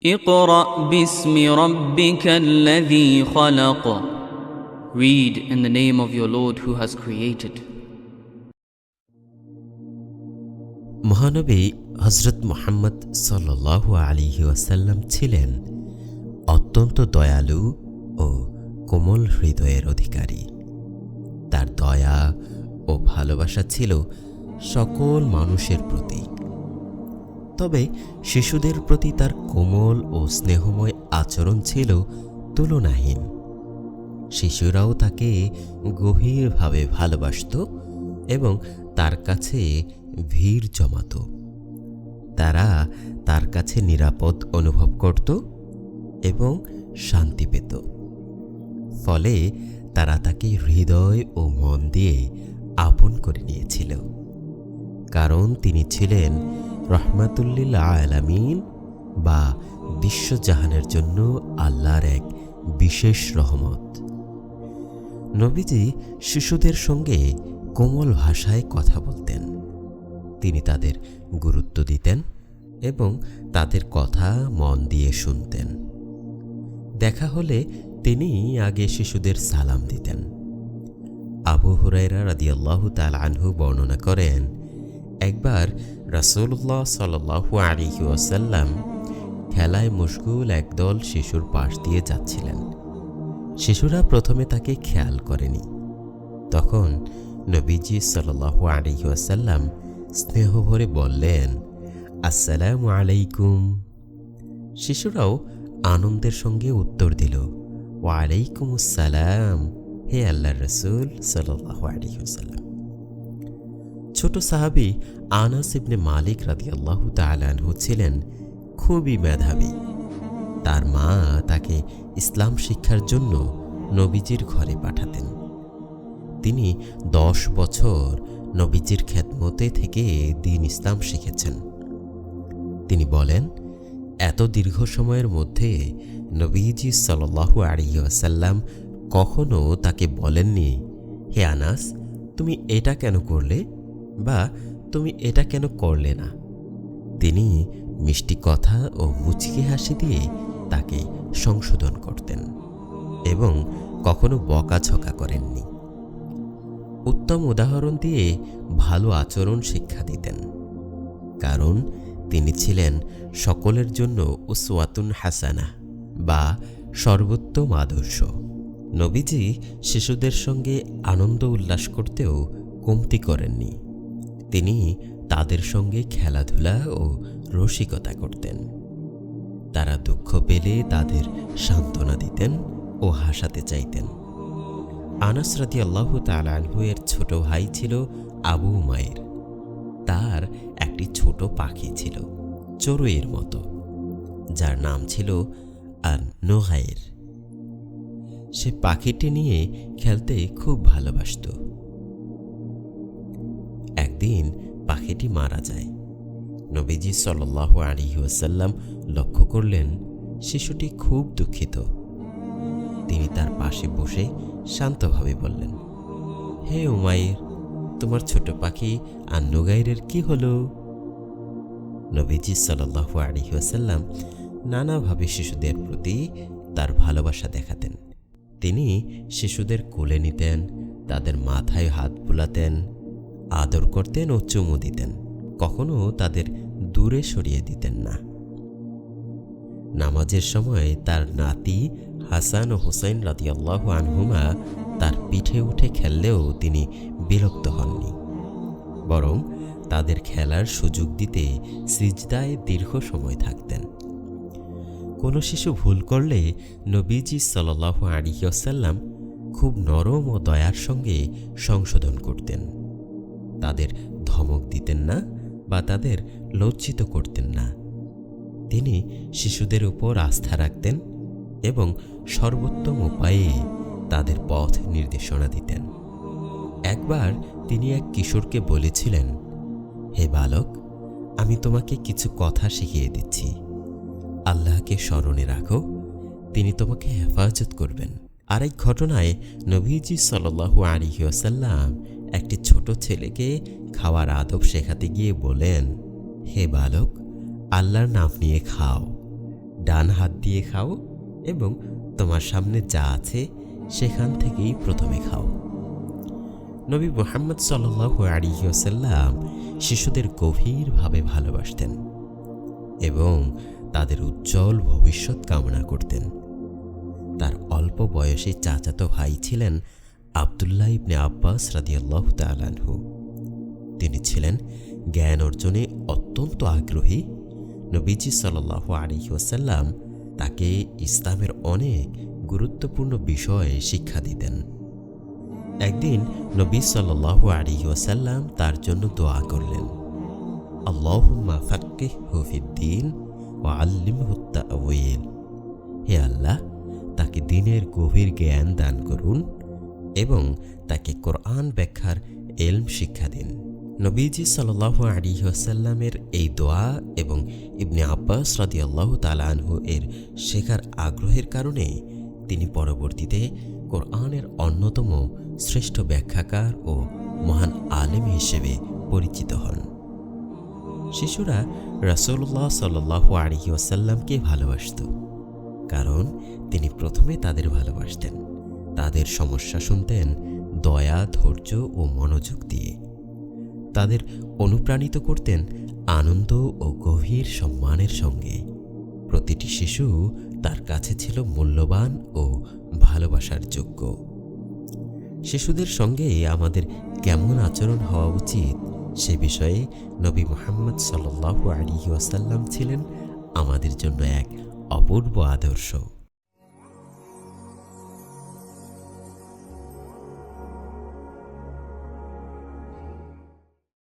اقرأ باسم ربك الذي خلق. Read in the name of your Lord who has created. মহানবী হযরত মুহাম্মদ সাল্লাল্লাহু আলাইহি ওয়াসাল্লাম ছিলেন অত্যন্ত দয়ালু ও কোমল হৃদয়ের অধিকারী। তার দয়া ও ভালোবাসা ছিল সকল মানুষের প্রতি। তবে শিশুদের প্রতি তার কোমল ও স্নেহময় আচরণ ছিল তুলনাহীন। শিশুরাও তাকে গভীরভাবে ভালোবাসত এবং তার কাছে ভিড় জমাত। তারা তার কাছে নিরাপদ অনুভব করত এবং শান্তি পেত। ফলে তারা তাকে হৃদয় ও মন দিয়ে আপন করে নিয়েছিল, কারণ তিনি ছিলেন রহমাতুল্লিল আলামিন বা বিশ্বজাহানের জন্য আল্লাহর এক বিশেষ রহমত। নবীজি শিশুদের সঙ্গে কোমল ভাষায় কথা বলতেন। তিনি তাদের গুরুত্ব দিতেন এবং তাদের কথা মন দিয়ে শুনতেন। দেখা হলে তিনি আগে শিশুদের সালাম দিতেন। আবু হুরায়রা রাদিয়াল্লাহু তাআলা আনহু বর্ণনা করেন, একবার রাসূলুল্লাহ সাল্লাল্লাহু আলাইহি ওয়াসাল্লাম খেলায় মশগুল একদল শিশুর পাশ দিয়ে যাচ্ছিলেন। শিশুরা প্রথমে তাকে খেয়াল করেনি। তখন নবীজি সাল্লাল্লাহু আলাইহি ওয়াসাল্লাম স্নেহ ভরে বললেন, আসসালামু আলাইকুম। শিশুরাও আনন্দের সঙ্গে উত্তর দিল, ওয়ালাইকুম আসসালাম, হে আল্লাহর রাসূল সাল্লাল্লাহু আলাইহি ওয়াসাল্লাম। ছোট সাহাবী আনাস ইবনে মালিক রাদিয়াল্লাহু তাআলা আনহু ছিলেন খুবই মেধাবী। তার মা তাকে ইসলাম শিক্ষার জন্য নবীজির ঘরে পাঠাতেন। তিনি 10 বছর নবীজির খেদমতে থেকে দ্বীন ইসলাম শিখেছেন। তিনি বলেন, এত দীর্ঘ সময়ের মধ্যে নবীজি সাল্লাল্লাহু আলাইহি ওয়াসাল্লাম কখনো তাকে বলেননি, হে আনাস, তুমি এটা কেন করলে বা তুমি এটা কেন করলে না। তিনি মিষ্টি কথা ও মুচকি হাসি দিয়ে তাকে সংশোধন করতেন এবং কখনো বকাঝকা করেননি। উত্তম উদাহরণ দিয়ে ভালো আচরণ শিক্ষা দিতেন, কারণ তিনি ছিলেন সকলের জন্য উসওয়াতুন হাসানা বা সর্বোত্তম আদর্শ। নবীজি শিশুদের সঙ্গে আনন্দ উল্লাস করতেও কমতি করেননি। তিনি তাদের সঙ্গে খেলাধুলা ও রসিকতা করতেন। তারা দুঃখ পেলে তাদের সান্ত্বনা দিতেন ও হাসাতে চাইতেন। আনাস রাদিয়াল্লাহু তাআলা আনহু এর ছোট ভাই ছিল আবু উমাইর। তার একটি ছোট পাখি ছিল, চড়ুইয়ের মতো, যার নাম ছিল আন-নুগাইর। সে পাখিটি নিয়ে খেলতে খুব ভালোবাসত। একদিন পাখিটি মারা যায়। নবীজি সাল্লাল্লাহু আলাইহি ওয়াসাল্লাম লক্ষ্য করলেন শিশুটি খুব দুঃখিত। তিনি তার পাশে বসে শান্তভাবে বললেন, হে উমাইর, তোমার ছোট পাখি আন-নুগাইরের কি হলো? নবীজি সাল্লাল্লাহু আলাইহি ওয়াসাল্লাম নানাভাবে শিশুদের প্রতি তার ভালোবাসা দেখাতেন। তিনি শিশুদের কোলে নিতেন, তাদের মাথায় হাত বুলাতেন, আদর করতেন ও চুমু দিতেন। কখনো তাদের দূরে সরিয়ে দিতেন না। নামাজের সময় তার নাতি হাসান ও হুসাইন রাদিয়াল্লাহু আনহুমা তার পিঠে উঠে খেললেও তিনি বিরক্ত হননি, বরং তাদের খেলার সুযোগ দিতে সিজদায় দীর্ঘ সময় থাকতেন। কোনো শিশু ভুল করলে নবীজি সাল্লাল্লাহু আলাইহি ওয়াসাল্লাম খুব নরম ও দয়ার সঙ্গে সংশোধন করতেন। তাদের ধমক দিতেন না বা তাদের লজ্জিত করতেন না। তিনি শিশুদের উপর আস্থা রাখতেন এবং সর্বোত্তম উপায়ে তাদের পথ নির্দেশনা দিতেন। একবার তিনি এক কিশোরকে বলেছিলেন, হে বালক, আমি তোমাকে কিছু কথা শিখিয়ে দিচ্ছি। আল্লাহকে স্মরণে রাখো, তিনি তোমাকে হেফাজত করবেন। আরেক ঘটনায় নবীজি সাল্লাল্লাহু আলাইহি ওয়াসাল্লাম একটি ছোট ছেলেকে খাওয়ার আদব শেখাতে গিয়ে বলেন, হে বালক, আল্লাহর নাম নিয়ে খাও, ডান হাত দিয়ে খাও এবং তোমার সামনে যা আছে সেখান থেকেই প্রথমে খাও। নবী মুহাম্মদ সাল্লাল্লাহু আলাইহি ওয়াসাল্লাম শিশুদের গভীরভাবে ভালোবাসতেন এবং তাদের উজ্জ্বল ভবিষ্যৎ কামনা করতেন। তার অল্প বয়সী চাচাতো ভাই ছিলেন আব্দুল্লাহ ইবনে আব্বাস রাদিয়াল্লাহু তাআলা আনহু। তিনি ছিলেন জ্ঞান অর্জনে অত্যন্ত আগ্রহী। নবীজি সাল্লাল্লাহু আলাইহি ওয়াসাল্লাম তাকে ইসলামের অনেক গুরুত্বপূর্ণ বিষয়ে শিক্ষা দিতেন। একদিন নবী সাল্লাল্লাহু আলাইহি ওয়াসাল্লাম তার জন্য দোয়া করলেন, আল্লাহুম্মা ফাক্কিহহু ফিদ্দীন ওয়া আল্লিমহু তা'ওয়ীল। হে আল্লাহ, তাকে দ্বীনের গভীর জ্ঞান দান করুন এবং তাকে কোরআন ব্যাখ্যার ইলম শিক্ষা দিন। নবীজি সাল্লাল্লাহু আলাইহি ওয়াসাল্লামের এই দোয়া এবং ইবনে আব্বাস রাদিয়াল্লাহু তাআলা আনহু এর শেখার আগ্রহের কারণে তিনি পরবর্তীতে কোরআনের অন্যতম শ্রেষ্ঠ ব্যাখ্যাকার ও মহান আলেম হিসেবে পরিচিত হন। শিশুরা রাসূলুল্লাহ সাল্লাল্লাহু আলাইহি ওয়াসাল্লামকে ভালোবাসত, কারণ তিনি প্রথমে তাদের ভালোবাসতেন, তাদের সমস্যা শুনতেন দয়া, ধৈর্য ও মনোযোগ দিয়ে, তাদের অনুপ্রাণিত করতেন আনন্দ ও গভীর সম্মানের সঙ্গে। প্রতিটি শিশু তার কাছে ছিল মূল্যবান ও ভালোবাসার যোগ্য। শিশুদের সঙ্গে আমাদের কেমন আচরণ হওয়া উচিত সে বিষয়ে নবী মুহাম্মদ সাল্লাল্লাহু আলাইহি ওয়াসাল্লাম ছিলেন আমাদের জন্য এক অপূর্ব আদর্শ।